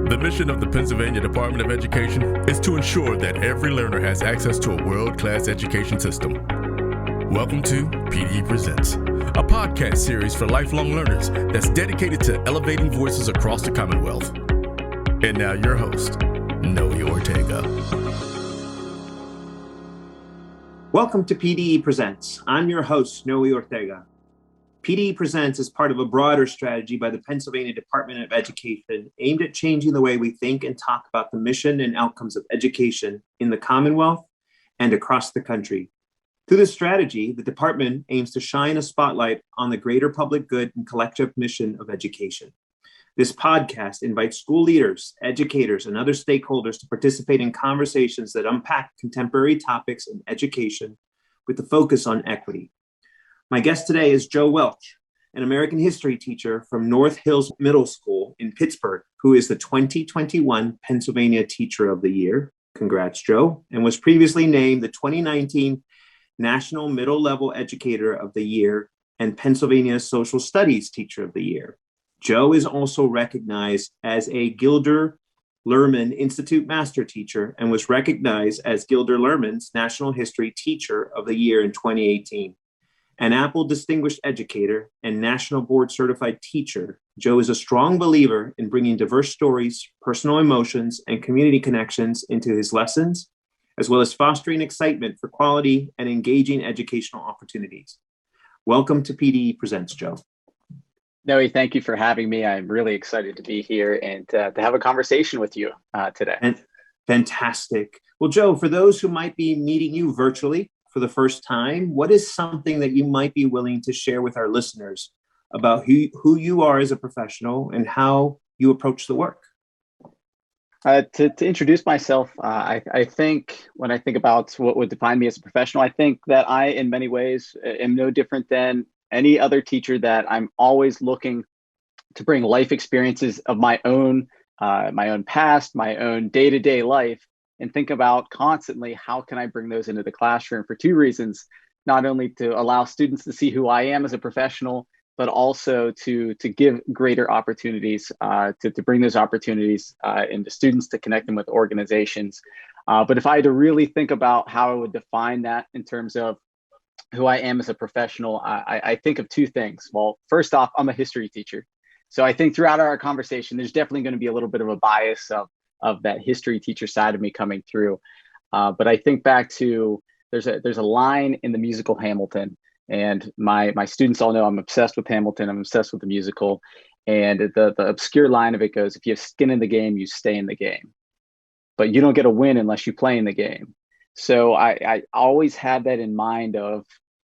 The mission of the Pennsylvania Department of Education is to ensure that every learner has access to a world-class education system. Welcome to PDE Presents, a podcast series for lifelong learners that's dedicated to elevating voices across the Commonwealth. And now your host, Noe Ortega. Welcome to PDE Presents. I'm your host, Noe Ortega. PDE Presents is part of a broader strategy by the Pennsylvania Department of Education aimed at changing the way we think and talk about the mission and outcomes of education in the Commonwealth and across the country. Through this strategy, the department aims to shine a spotlight on the greater public good and collective mission of education. This podcast invites school leaders, educators, and other stakeholders to participate in conversations that unpack contemporary topics in education with the focus on equity. My guest today is Joe Welch, an American history teacher from North Hills Middle School in Pittsburgh, who is the 2021 Pennsylvania Teacher of the Year. Congrats, Joe, and was previously named the 2019 National Middle Level Educator of the Year and Pennsylvania Social Studies Teacher of the Year. Joe is also recognized as a Gilder Lehrman Institute Master Teacher and was recognized as Gilder Lehrman's National History Teacher of the Year in 2018. An Apple Distinguished Educator and National Board Certified Teacher, Joe is a strong believer in bringing diverse stories, personal emotions, and community connections into his lessons, as well as fostering excitement for quality and engaging educational opportunities. Welcome to PDE Presents, Joe. Noe, thank you for having me. I'm really excited to be here and to have a conversation with you today. And fantastic. Well, Joe, for those who might be meeting you virtually for the first time, what is something that you might be willing to share with our listeners about who you are as a professional and how you approach the work? To introduce myself, I think when I think about what would define me as a professional, I think that I, in many ways, am no different than any other teacher, that I'm always looking to bring life experiences of my own past, my own day-to-day life, and think about constantly how can I bring those into the classroom for two reasons: not only to allow students to see who I am as a professional, but also to give greater opportunities, to bring those opportunities into students, to connect them with organizations. But if I had to really think about how I would define that in terms of who I am as a professional, I think of two things. Well, first off, I'm a history teacher. So I think throughout our conversation, there's definitely going to be a little bit of a bias of that history teacher side of me coming through. But I think back to, there's a line in the musical Hamilton, and my students all know I'm obsessed with Hamilton. I'm obsessed with the musical. And the obscure line of it goes, if you have skin in the game, you stay in the game. But you don't get a win unless you play in the game. So I always have that in mind of,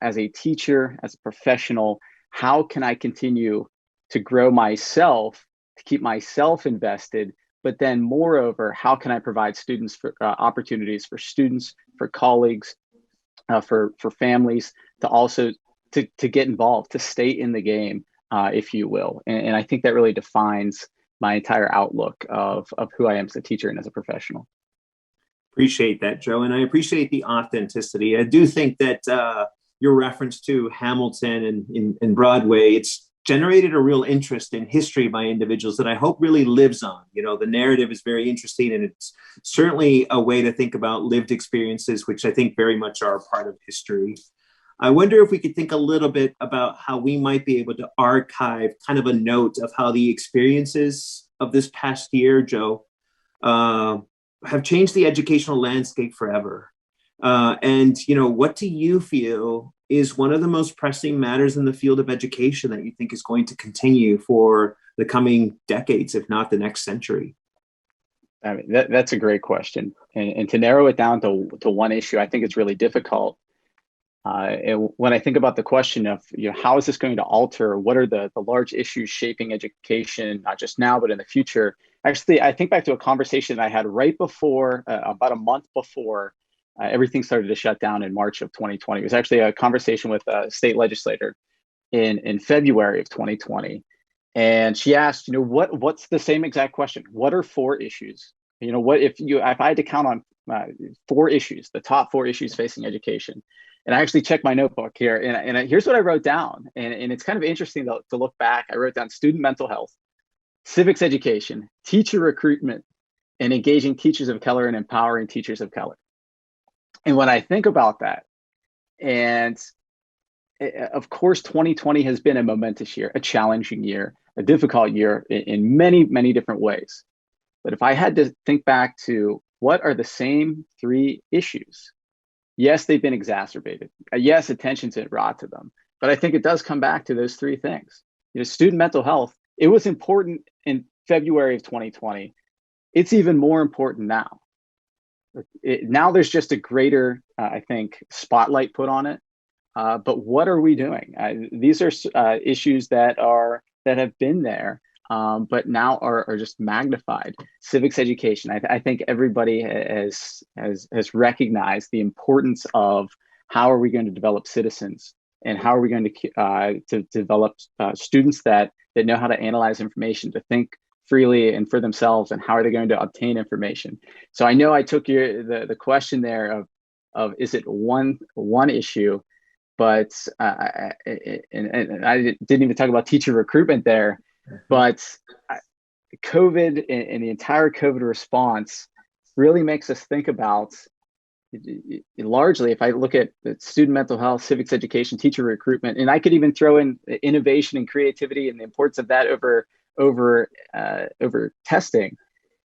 as a teacher, as a professional, how can I continue to grow myself, to keep myself invested, but then moreover, how can I provide students for opportunities for students, for colleagues, for families to also to get involved, to stay in the game, if you will. And I think that really defines my entire outlook of who I am as a teacher and as a professional. Appreciate that, Joe. And I appreciate the authenticity. I do think that your reference to Hamilton and Broadway, it's generated a real interest in history by individuals that I hope really lives on. You know, the narrative is very interesting, and it's certainly a way to think about lived experiences, which I think very much are a part of history. I wonder if we could think a little bit about how we might be able to archive kind of a note of how the experiences of this past year, Joe, have changed the educational landscape forever. And, you know, what do you feel is one of the most pressing matters in the field of education that you think is going to continue for the coming decades, if not the next century? I mean, that's a great question. And to narrow it down to one issue, I think it's really difficult. When I think about the question of, you know, how is this going to alter, what are the large issues shaping education, not just now, but in the future? Actually, I think back to a conversation that I had right before, about a month before everything started to shut down in March of 2020. It was actually a conversation with a state legislator in February of 2020. And she asked, you know, what's the same exact question? What are 4 issues? You know, if I had to count on 4 issues, the top 4 issues facing education. And I actually checked my notebook here, and here's what I wrote down. And it's kind of interesting to look back. I wrote down student mental health, civics education, teacher recruitment, and engaging teachers of color and empowering teachers of color. And when I think about that, and of course, 2020 has been a momentous year, a challenging year, a difficult year in many, many different ways. But if I had to think back to what are the same three issues, yes, they've been exacerbated. Yes, attention's been brought to them. But I think it does come back to those three things. Student mental health, it was important in February of 2020. It's even more important now. Now there's just a greater, I think, spotlight put on it. But what are we doing? These are issues that have been there, but now are just magnified. Civics education. I think everybody has recognized the importance of how are we going to develop citizens, and how are we going to develop students that know how to analyze information, to think freely and for themselves, and how are they going to obtain information. So I know I took the question there of is it one issue, but and I didn't even talk about teacher recruitment there, but COVID and the entire COVID response really makes us think about, largely, if I look at student mental health, civics education, teacher recruitment, and I could even throw in innovation and creativity and the importance of that over testing,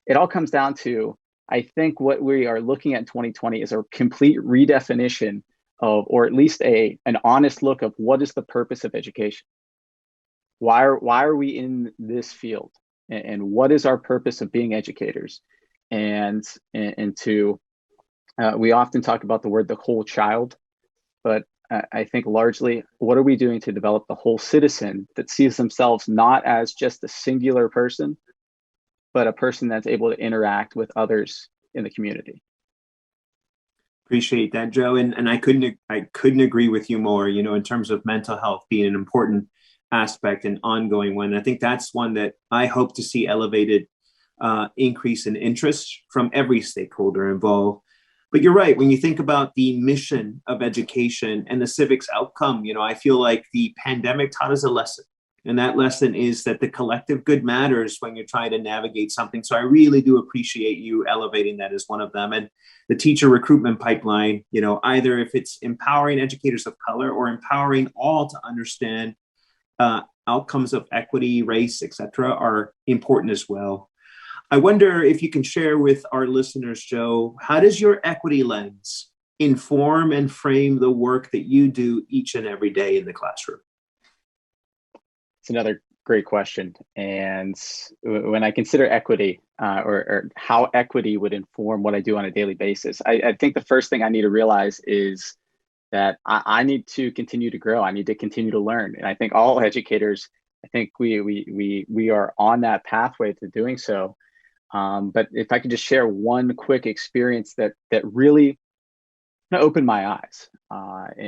it all comes down to, I think what we are looking at in 2020 is a complete redefinition of, or at least an honest look of, what is the purpose of education? Why are we in this field? And what is our purpose of being educators? And we often talk about the word the whole child, but I think largely, what are we doing to develop the whole citizen that sees themselves not as just a singular person, but a person that's able to interact with others in the community? Appreciate that, Joe. And I couldn't agree with you more, in terms of mental health being an important aspect and ongoing one. I think that's one that I hope to see elevated increase in interest from every stakeholder involved. But you're right, when you think about the mission of education and the civics outcome, I feel like the pandemic taught us a lesson. And that lesson is that the collective good matters when you're trying to navigate something. So I really do appreciate you elevating that as one of them. And the teacher recruitment pipeline, either if it's empowering educators of color or empowering all to understand outcomes of equity, race, et cetera, are important as well. I wonder if you can share with our listeners, Joe, how does your equity lens inform and frame the work that you do each and every day in the classroom? It's another great question. And when I consider equity or how equity would inform what I do on a daily basis, I think the first thing I need to realize is that I need to continue to grow. I need to continue to learn. And I think all educators, I think we are on that pathway to doing so. But if I could just share one quick experience that really opened my eyes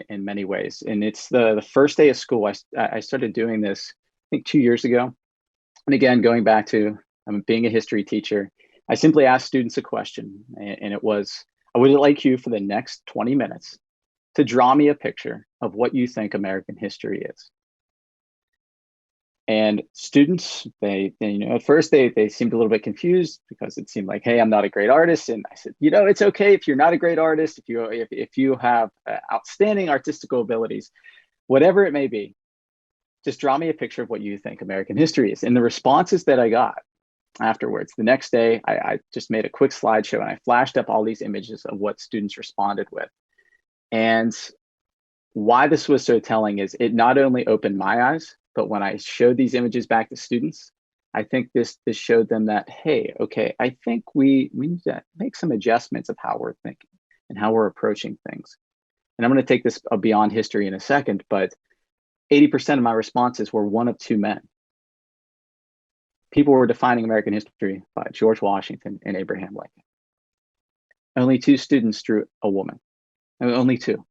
in many ways. And it's the first day of school. I started doing this, I think, 2 years ago. And again, going back to being a history teacher, I simply asked students a question. And it was, I would like you for the next 20 minutes to draw me a picture of what you think American history is. And students, they at first they seemed a little bit confused because it seemed like, hey, I'm not a great artist. And I said, it's okay if you're not a great artist, if you have outstanding artistical abilities, whatever it may be, just draw me a picture of what you think American history is. And the responses that I got afterwards, the next day, I just made a quick slideshow and I flashed up all these images of what students responded with. And why this was so telling is it not only opened my eyes, but when I showed these images back to students, I think this showed them that, hey, okay, I think we need to make some adjustments of how we're thinking and how we're approaching things. And I'm going to take this beyond history in a second, but 80% of my responses were one of two men. People were defining American history by George Washington and Abraham Lincoln. Only two students drew a woman. Only two.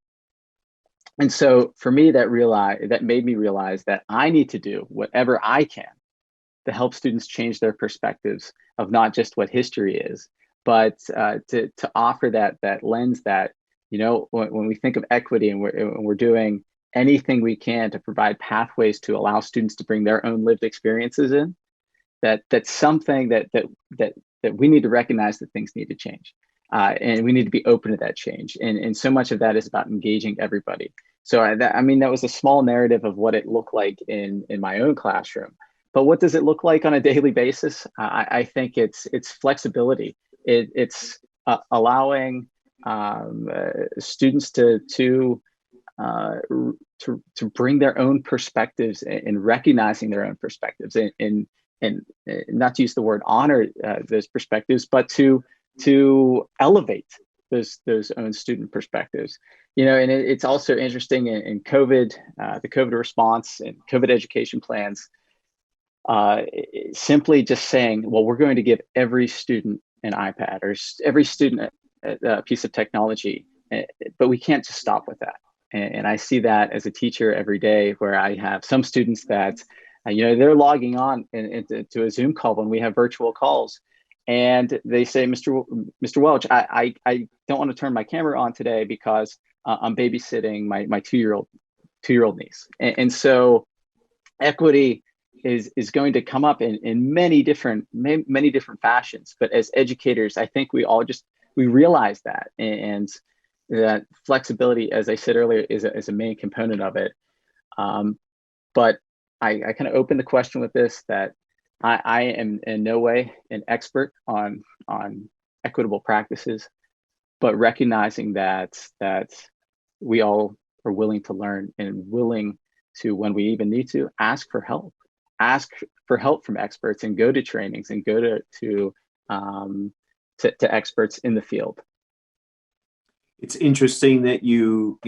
And so for me, that made me realize that I need to do whatever I can to help students change their perspectives of not just what history is, but to offer that lens that, when we think of equity and we're doing anything we can to provide pathways to allow students to bring their own lived experiences in, that's something that we need to recognize that things need to change. And we need to be open to that change. And so much of that is about engaging everybody. So that was a small narrative of what it looked like in my own classroom. But what does it look like on a daily basis? I think it's flexibility. It's allowing students to bring their own perspectives and recognizing their own perspectives and not to use the word honor those perspectives, but to elevate those own student perspectives. And it's also interesting in COVID, the COVID response and COVID education plans, simply just saying, well, we're going to give every student an iPad or every student a piece of technology, but we can't just stop with that. And I see that as a teacher every day, where I have some students that, they're logging on to a Zoom call when we have virtual calls. And they say, Mr. Welch, I don't want to turn my camera on today because I'm babysitting my two-year-old niece. And so equity is going to come up in many different fashions. But as educators, I think we realize that, and that flexibility, as I said earlier, is a main component of it. But I kind of open the question with this, that I am in no way an expert on equitable practices, but recognizing that we all are willing to learn and willing to, when we even need to, ask for help from experts and go to trainings and go to experts in the field. It's interesting that you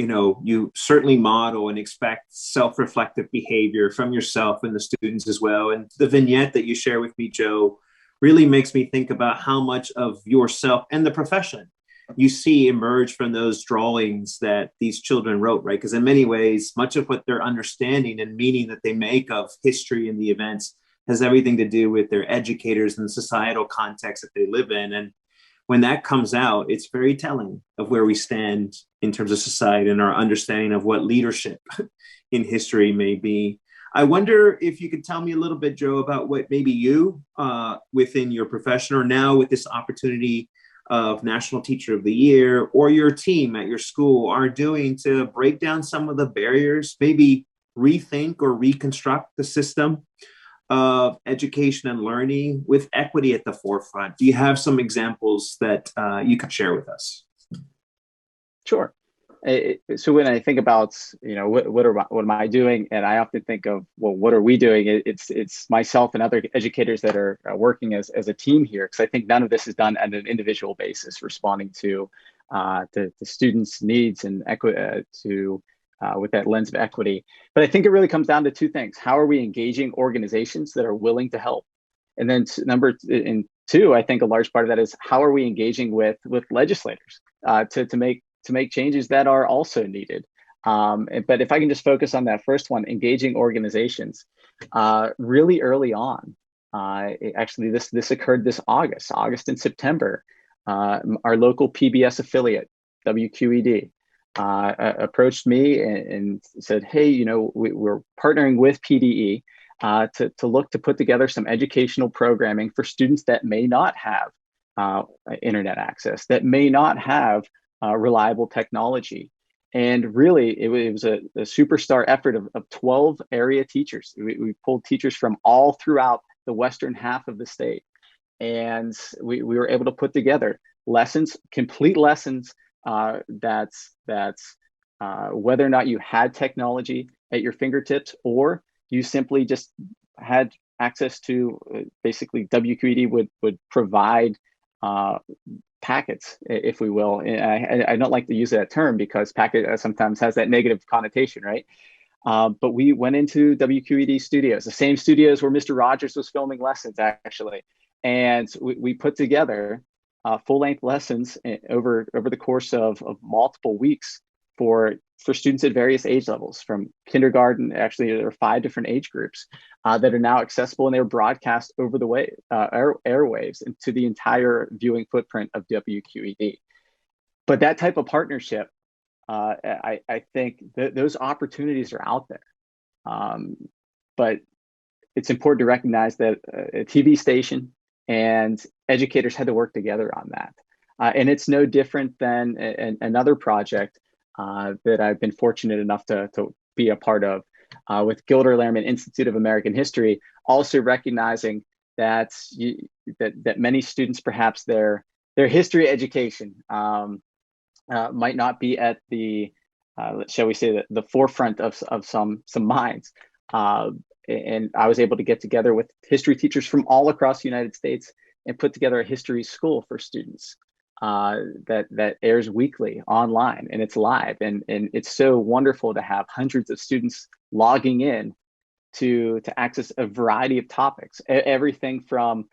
certainly model and expect self-reflective behavior from yourself and the students as well. And the vignette that you share with me, Joe, really makes me think about how much of yourself and the profession you see emerge from those drawings that these children wrote, right? Because in many ways, much of what they're understanding and meaning that they make of history and the events has everything to do with their educators and the societal context that they live in. And when that comes out, it's very telling of where we stand in terms of society and our understanding of what leadership in history may be. I wonder if you could tell me a little bit, Joe, about what maybe you within your profession, or now with this opportunity of National Teacher of the Year, or your team at your school, are doing to break down some of the barriers, maybe rethink or reconstruct the system of education and learning with equity at the forefront. Do you have some examples that you could share with us? Sure. So when I think about, what am I doing? And I often think of, well, what are we doing? It's myself and other educators that are working as a team here, because I think none of this is done on an individual basis, responding to the students' needs and with that lens of equity. But I think it really comes down to two things. How are we engaging organizations that are willing to help? And then number two, I think a large part of that is, how are we engaging with legislators to make changes that are also needed. But if I can just focus on that first one, engaging organizations, really early on, actually this occurred this August and September, our local PBS affiliate, WQED, approached me and said, hey, we're partnering with PDE to look to put together some educational programming for students that may not have internet access, that may not have reliable technology. And really, it was a superstar effort of 12 area teachers. We pulled teachers from all throughout the western half of the state. And we were able to put together complete lessons that's whether or not you had technology at your fingertips, or you simply just had access to, basically WQED would provide packets, if we will. I don't like to use that term because packet sometimes has that negative connotation, right? But we went into WQED studios, the same studios where Mr. Rogers was filming lessons, actually. And we put together full-length lessons over the course of multiple weeks for students at various age levels, from kindergarten. Actually, there are 5 different age groups that are now accessible, and they're broadcast over the airwaves and to the entire viewing footprint of WQED. But that type of partnership, I think those opportunities are out there. But it's important to recognize that a TV station and educators had to work together on that. And it's no different than another project that I've been fortunate enough to be a part of with Gilder Lehrman Institute of American History, also recognizing that that many students, perhaps their history education might not be at the shall we say the forefront of some minds. And I was able to get together with history teachers from all across the United States and put together a history school for students that airs weekly online, and it's live. And it's so wonderful to have hundreds of students logging in to access a variety of topics, everything from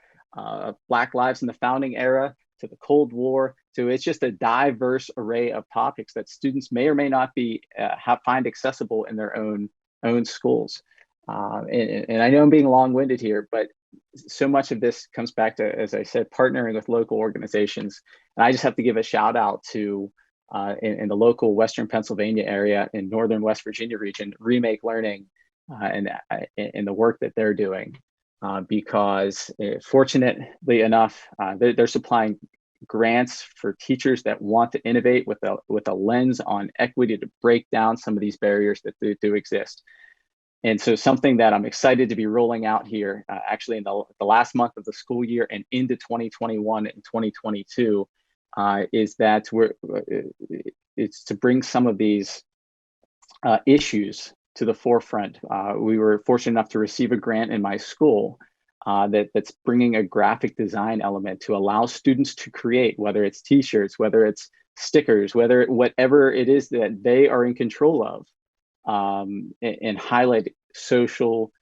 Black lives in the founding era to the Cold War. So it's just a diverse array of topics that students may or may not be find accessible in their own schools. And I know I'm being long-winded here, but so much of this comes back to, as I said, partnering with local organizations. And I just have to give a shout out to in the local Western Pennsylvania area in Northern West Virginia region, Remake Learning, and the work that they're doing, because fortunately enough, they're supplying grants for teachers that want to innovate with a lens on equity to break down some of these barriers that do exist. And so something that I'm excited to be rolling out here, actually in the last month of the school year and into 2021 and 2022, is that it's to bring some of these issues to the forefront. We were fortunate enough to receive a grant in my school that's bringing a graphic design element to allow students to create, whether it's t-shirts, whether it's stickers, whatever it is that they are in control of, and highlight social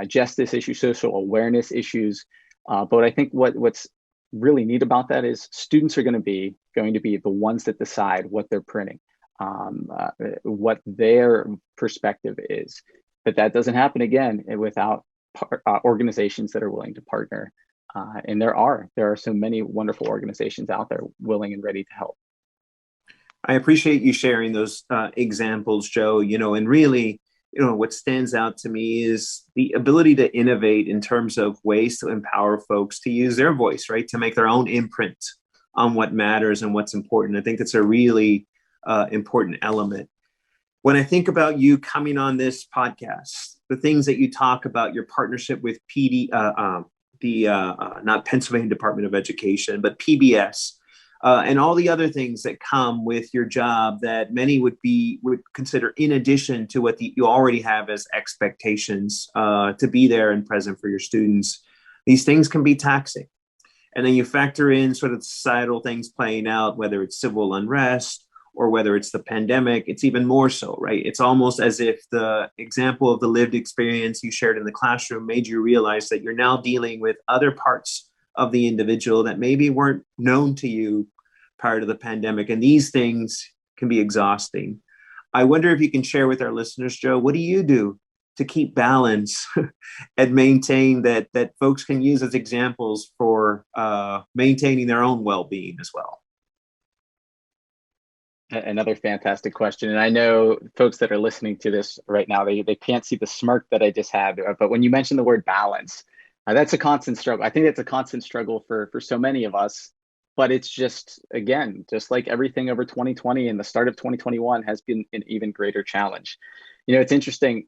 justice issues, social awareness issues. But I think what's really neat about that is students are going to be the ones that decide what they're printing, what their perspective is. But that doesn't happen again without organizations that are willing to partner. And there are so many wonderful organizations out there willing and ready to help. I appreciate you sharing those examples, Joe. And really, what stands out to me is the ability to innovate in terms of ways to empower folks to use their voice, right? To make their own imprint on what matters and what's important. I think it's a really important element. When I think about you coming on this podcast, the things that you talk about, your partnership with not Pennsylvania Department of Education, but PBS, and all the other things that come with your job that many would consider in addition to what you already have as expectations to be there and present for your students. These things can be taxing. And then you factor in sort of societal things playing out, whether it's civil unrest or whether it's the pandemic. It's even more so, right? It's almost as if the example of the lived experience you shared in the classroom made you realize that you're now dealing with other parts of the individual that maybe weren't known to you prior to the pandemic. And these things can be exhausting. I wonder if you can share with our listeners, Joe, what do you do to keep balance and maintain that folks can use as examples for maintaining their own well-being as well? Another fantastic question. And I know folks that are listening to this right now, they can't see the smirk that I just had, but when you mentioned the word balance, that's a constant struggle. I think that's a constant struggle for so many of us, but it's just like everything over 2020 and the start of 2021 has been an even greater challenge. It's interesting.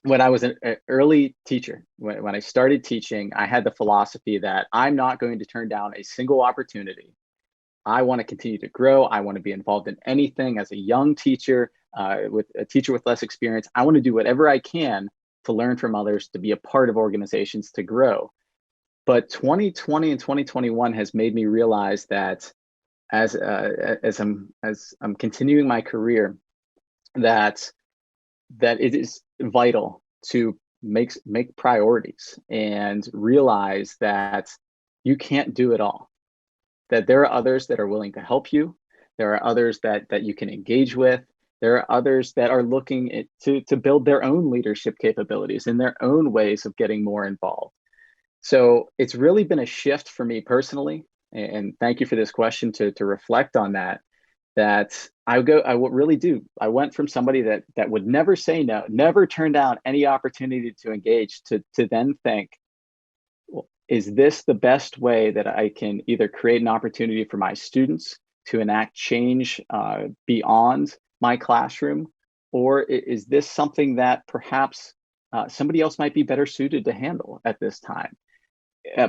When I was an early teacher, when I started teaching, I had the philosophy that I'm not going to turn down a single opportunity. I want to continue to grow. I want to be involved in anything as a young teacher, with a teacher with less experience. I want to do whatever I can to learn from others, to be a part of organizations, to grow. But 2020 and 2021 has made me realize that as I'm continuing my career, that it is vital to make priorities and realize that you can't do it all. That there are others that are willing to help you. There are others that you can engage with. There are others that are looking to build their own leadership capabilities and their own ways of getting more involved. So it's really been a shift for me personally. And thank you for this question to reflect on that. that I would really do. I went from somebody that would never say no, never turn down any opportunity to engage, to then think, well, is this the best way that I can either create an opportunity for my students to enact change beyond my classroom, or is this something that perhaps somebody else might be better suited to handle at this time?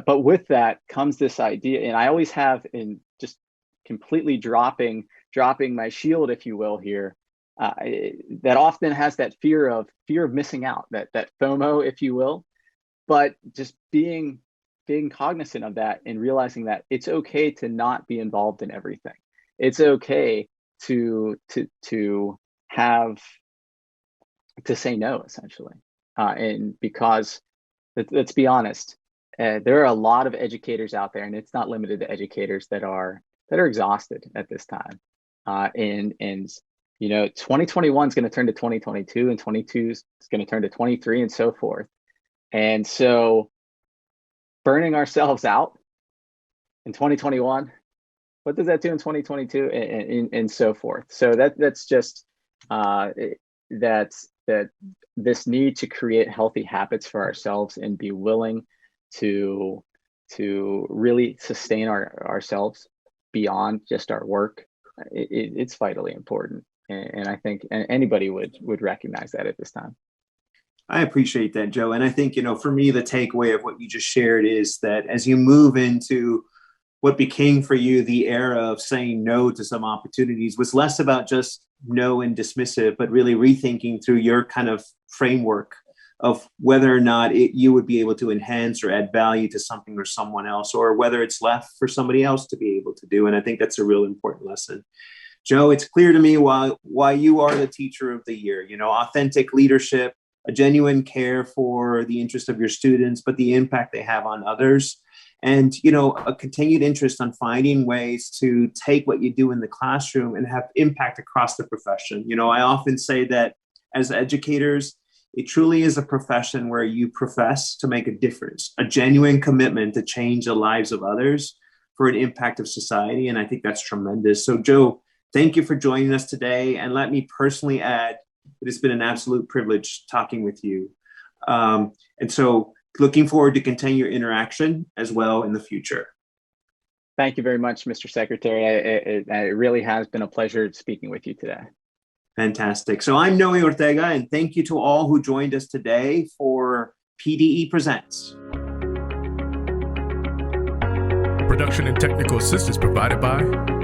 But with that comes this idea, and I always have, in just completely dropping my shield, if you will, here, that often has that fear of missing out, that FOMO, if you will, but just being cognizant of that and realizing that it's okay to not be involved in everything. It's okay to say no, essentially, and because let's be honest, there are a lot of educators out there, and it's not limited to educators that are exhausted at this time. And 2021 is going to turn to 2022, and 22 is going to turn to 23, and so forth. And so burning ourselves out in 2021, what does that do in 2022, and so forth? So that's just that this need to create healthy habits for ourselves and be willing to really sustain ourselves beyond just our work. It's vitally important, and I think anybody would recognize that at this time. I appreciate that, Joe. And I think, for me, the takeaway of what you just shared is that as you move into what became for you the era of saying no to some opportunities, was less about just no and dismissive, but really rethinking through your kind of framework of whether or not you would be able to enhance or add value to something or someone else, or whether it's left for somebody else to be able to do. And I think that's a real important lesson. Joe, it's clear to me why you are the teacher of the year. Authentic leadership, a genuine care for the interest of your students, but the impact they have on others. And, a continued interest on finding ways to take what you do in the classroom and have impact across the profession. I often say that as educators, it truly is a profession where you profess to make a difference, a genuine commitment to change the lives of others for an impact of society. And I think that's tremendous. So, Joe, thank you for joining us today. And let me personally add that it's been an absolute privilege talking with you. And so looking forward to continue your interaction as well in the future. Thank you very much, Mr. Secretary. It really has been a pleasure speaking with you today. Fantastic. So I'm Noe Ortega, and thank you to all who joined us today for PDE Presents. Production and technical assistance provided by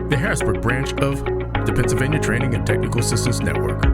the Harrisburg branch of the Pennsylvania Training and Technical Assistance Network.